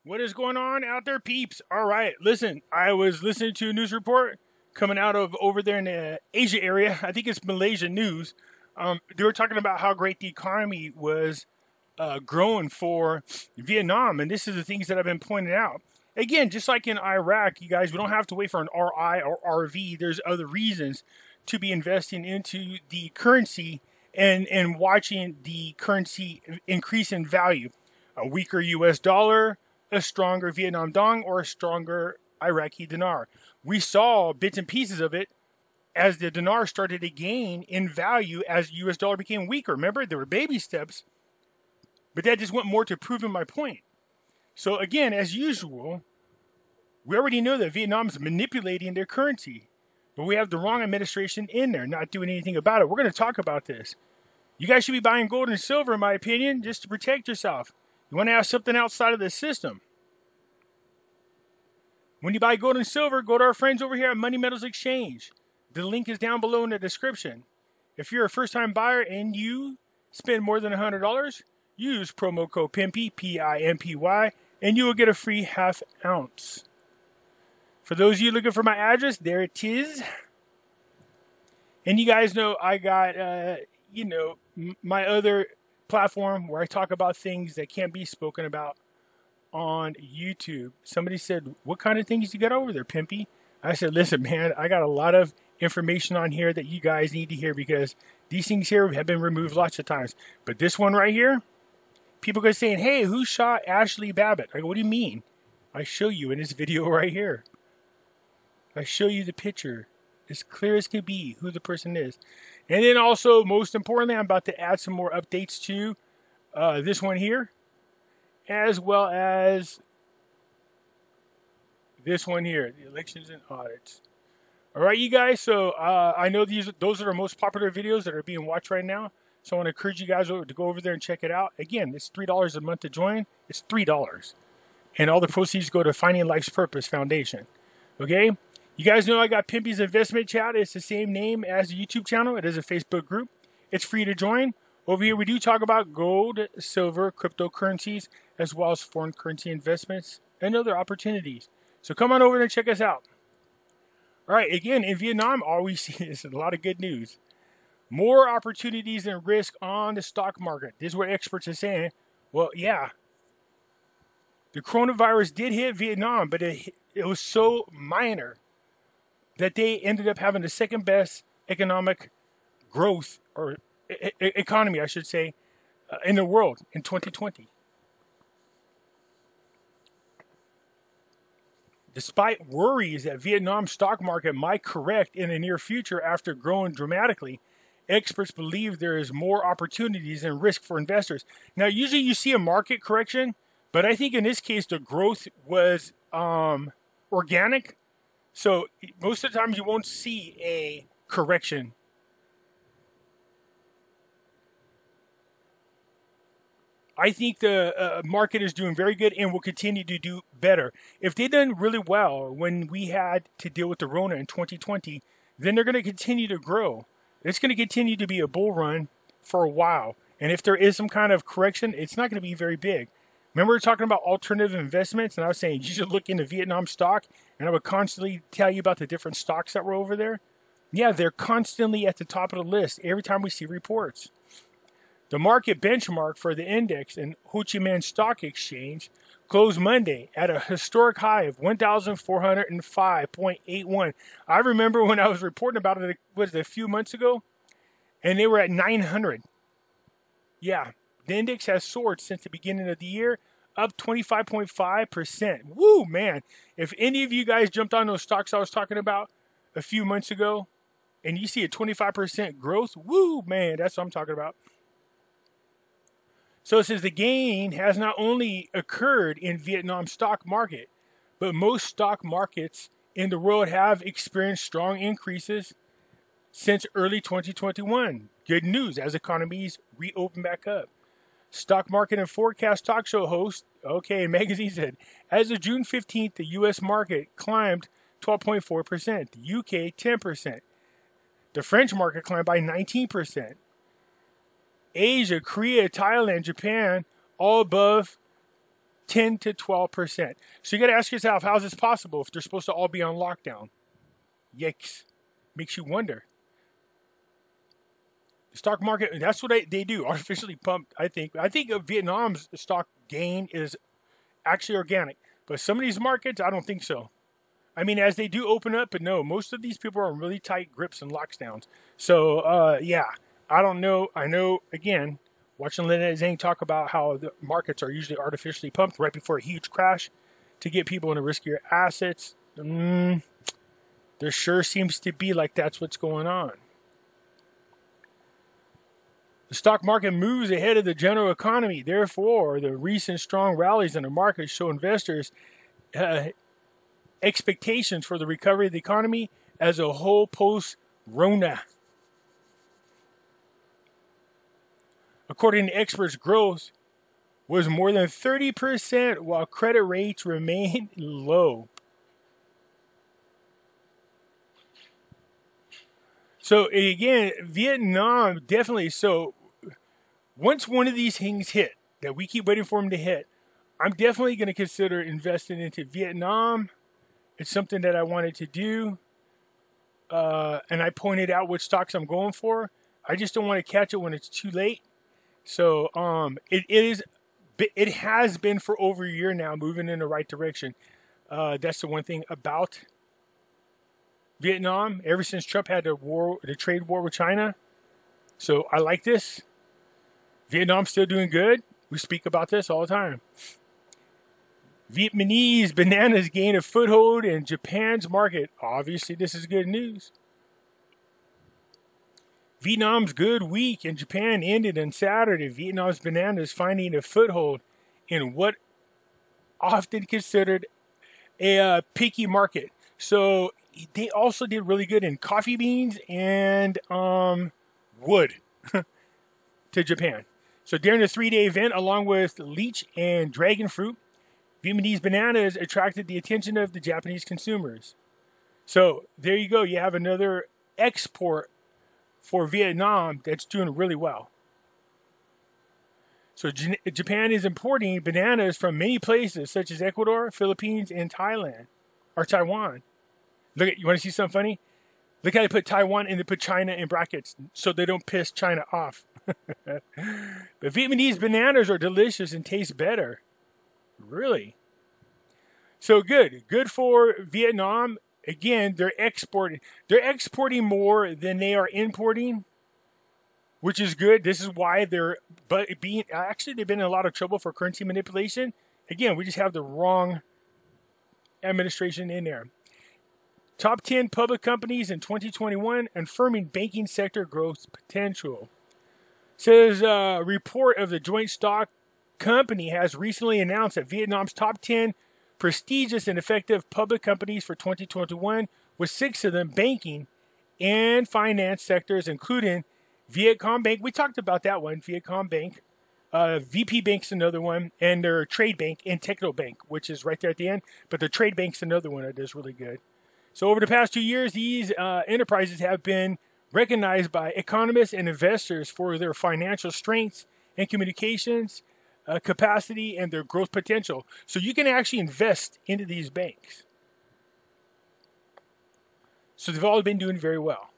What is going on out there, peeps? All right, listen, I was listening to a news report coming out of over there in the Asia area. I think it's Malaysia news. They were talking about how great the economy was growing for Vietnam, and this is the things that I've been pointing out. Again, just like in Iraq, you guys, we don't have to wait for an RI or RV. There's other reasons to be investing into the currency and watching the currency increase in value. A weaker U.S. dollar, a stronger Vietnam dong, or a stronger Iraqi dinar. We saw bits and pieces of it as the dinar started to gain in value as the U.S. dollar became weaker. Remember, there were baby steps, but that just went more to proving my point. So again, as usual, we already know that Vietnam's manipulating their currency, but we have the wrong administration in there, not doing anything about it. We're going to talk about this. You guys should be buying gold and silver, in my opinion, just to protect yourself. You want to have something outside of the system. When you buy gold and silver, go to our friends over here at Money Metals Exchange. The link is down below in the description. If you're a first-time buyer and you spend more than $100, use promo code Pimpy, P-I-M-P-Y, and you will get a free half ounce. For those of you looking for my address, there it is. And you guys know I got, my other platform where I talk about things that can't be spoken about on YouTube. Somebody said, what kind of things you got over there, Pimpy? I said, listen, man, I got a lot of information on here that you guys need to hear because these things here have been removed lots of times. But this one right here, people are saying, hey, who shot Ashley Babbitt? I go, what do you mean? I show you in this video right here. I show you the picture as clear as can be who the person is. And then also, most importantly, I'm about to add some more updates to this one here, as well as this one here, the elections and audits. All right, you guys, so I know those are the most popular videos that are being watched right now, so I want to encourage you guys to go over there and check it out. Again, it's $3 a month to join. It's $3. And all the proceeds go to Finding Life's Purpose Foundation. Okay? You guys know I got Pimpy's Investment Chat. It's the same name as the YouTube channel. It is a Facebook group. It's free to join. Over here, we do talk about gold, silver, cryptocurrencies, as well as foreign currency investments and other opportunities. So come on over there and check us out. All right, again, in Vietnam, all we see is a lot of good news. More opportunities than risk on the stock market. This is what experts are saying. Well, yeah, the coronavirus did hit Vietnam, but it was so minor that they ended up having the second best economic growth, or economy, I should say, in the world in 2020. Despite worries that Vietnam's stock market might correct in the near future after growing dramatically, experts believe there is more opportunities and risk for investors. Now, usually you see a market correction, but I think in this case the growth was organic. So most of the times you won't see a correction. I think the market is doing very good and will continue to do better. If they done really well when we had to deal with the Rona in 2020, then they're going to continue to grow. It's going to continue to be a bull run for a while. And if there is some kind of correction, it's not going to be very big. Remember we were talking about alternative investments, and I was saying you should look into Vietnam stock, and I would constantly tell you about the different stocks that were over there. Yeah, they're constantly at the top of the list every time we see reports. The market benchmark for the index in Ho Chi Minh Stock Exchange closed Monday at a historic high of 1,405.81. I remember when I was reporting about it, a few months ago, and they were at 900. Yeah. The index has soared since the beginning of the year, up 25.5%. Woo, man. If any of you guys jumped on those stocks I was talking about a few months ago, and you see a 25% growth, woo, man, that's what I'm talking about. So it says the gain has not only occurred in Vietnam's stock market, but most stock markets in the world have experienced strong increases since early 2021. Good news as economies reopen back up. Stock market and forecast talk show host, magazine said, as of June 15th, the U.S. market climbed 12.4%, the UK 10%. The French market climbed by 19%. Asia, Korea, Thailand, Japan, all above 10 to 12%. So you got to ask yourself, how is this possible if they're supposed to all be on lockdown? Yikes. Makes you wonder. The stock market, that's what they do, artificially pumped, I think. I think Vietnam's stock gain is actually organic. But some of these markets, I don't think so. I mean, as they do open up, but no, most of these people are in really tight grips and lockdowns. So, yeah, I don't know. I know, again, watching Lynette Zhang talk about how the markets are usually artificially pumped right before a huge crash to get people into riskier assets. There sure seems to be like that's what's going on. The stock market moves ahead of the general economy. Therefore, the recent strong rallies in the market show investors expectations for the recovery of the economy as a whole post-Rona. According to experts, growth was more than 30% while credit rates remained low. So again, Vietnam definitely. So once one of these things hit that we keep waiting for them to hit, I'm definitely going to consider investing into Vietnam. It's something that I wanted to do, and I pointed out which stocks I'm going for. I just don't want to catch it when it's too late. So it has been for over a year now, moving in the right direction. That's the one thing about Vietnam, ever since Trump had the trade war with China. So I like this. Vietnam's still doing good. We speak about this all the time. Vietnamese bananas gain a foothold in Japan's market. Obviously, this is good news. Vietnam's good week in Japan ended on Saturday. Vietnam's bananas finding a foothold in what often considered a picky market. So they also did really good in coffee beans and wood to Japan. So during the 3-day event, along with lychee and dragon fruit, Vietnamese bananas attracted the attention of the Japanese consumers. So there you go. You have another export for Vietnam that's doing really well. So Japan is importing bananas from many places, such as Ecuador, Philippines, and Thailand, or Taiwan. Look at, you want to see something funny? Look how they put Taiwan and they put China in brackets so they don't piss China off. But Vietnamese bananas are delicious and taste better. Really? So good. Good for Vietnam. Again, they're exporting. They're exporting more than they are importing, which is good. This is why they've been in a lot of trouble for currency manipulation. Again, we just have the wrong administration in there. Top 10 public companies in 2021 confirming banking sector growth potential. Says a report of the joint stock company has recently announced that Vietnam's top 10 prestigious and effective public companies for 2021, with 6 of them banking and finance sectors, including Vietcom Bank. We talked about that one, Vietcom Bank. VP Bank's another one, and their trade bank and Techno Bank, which is right there at the end. But the trade bank's another one that does really good. So over the past 2 years, these enterprises have been recognized by economists and investors for their financial strengths and communications capacity and their growth potential. So you can actually invest into these banks. So they've all been doing very well.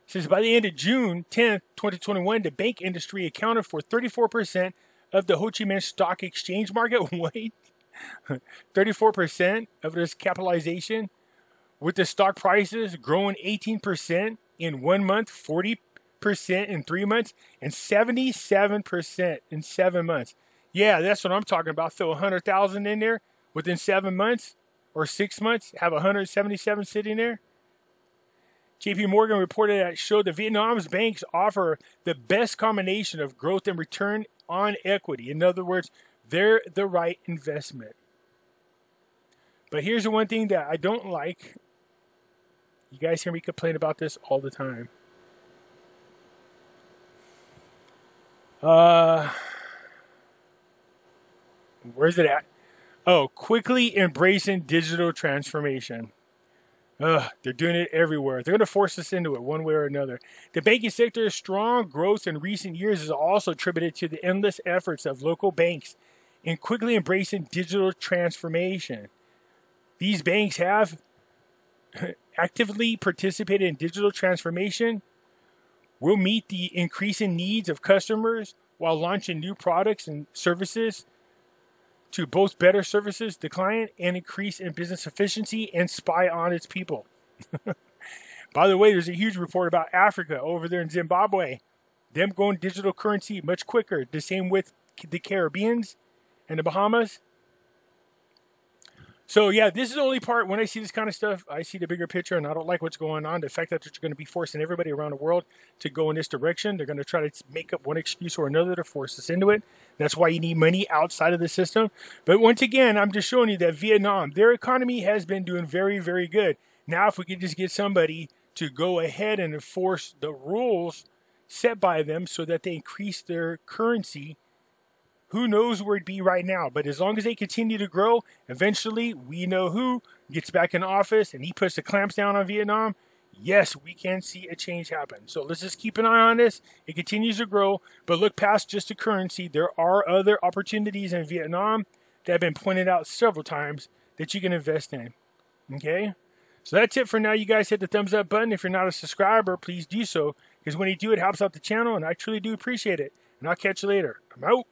It says by the end of June 10th, 2021, the bank industry accounted for 34% of the Ho Chi Minh Stock Exchange market. Wait, 34% of this capitalization, with the stock prices growing 18% in 1 month, 40% in 3 months, and 77% in 7 months. Yeah, that's what I'm talking about. Throw 100,000 in there within 7 months or 6 months, have 177 sitting there. JP Morgan reported that it showed that Vietnam's banks offer the best combination of growth and return on equity. In other words, they're the right investment. But here's the one thing that I don't like. You guys hear me complain about this all the time. Where's it at? Oh, quickly embracing digital transformation. They're doing it everywhere. They're going to force us into it one way or another. The banking sector's strong growth in recent years is also attributed to the endless efforts of local banks and quickly embracing digital transformation. These banks have actively participated in digital transformation, will meet the increasing needs of customers while launching new products and services to both better services the client and increase in business efficiency and spy on its people. By the way, there's a huge report about Africa over there in Zimbabwe. Them going digital currency much quicker. The same with the Caribbeans and the Bahamas. So yeah, this is the only part when I see this kind of stuff, I see the bigger picture and I don't like what's going on. The fact that they're going to be forcing everybody around the world to go in this direction. They're going to try to make up one excuse or another to force us into it. That's why you need money outside of the system. But once again, I'm just showing you that Vietnam, their economy has been doing very, very good. Now, if we could just get somebody to go ahead and enforce the rules set by them so that they increase their currency, who knows where it'd be right now. But as long as they continue to grow, eventually we know who gets back in office and he puts the clamps down on Vietnam. Yes, we can see a change happen. So let's just keep an eye on this. It continues to grow, but look past just the currency. There are other opportunities in Vietnam that have been pointed out several times that you can invest in. Okay? So that's it for now. You guys hit the thumbs up button. If you're not a subscriber, please do so, because when you do, it helps out the channel, and I truly do appreciate it. And I'll catch you later. I'm out.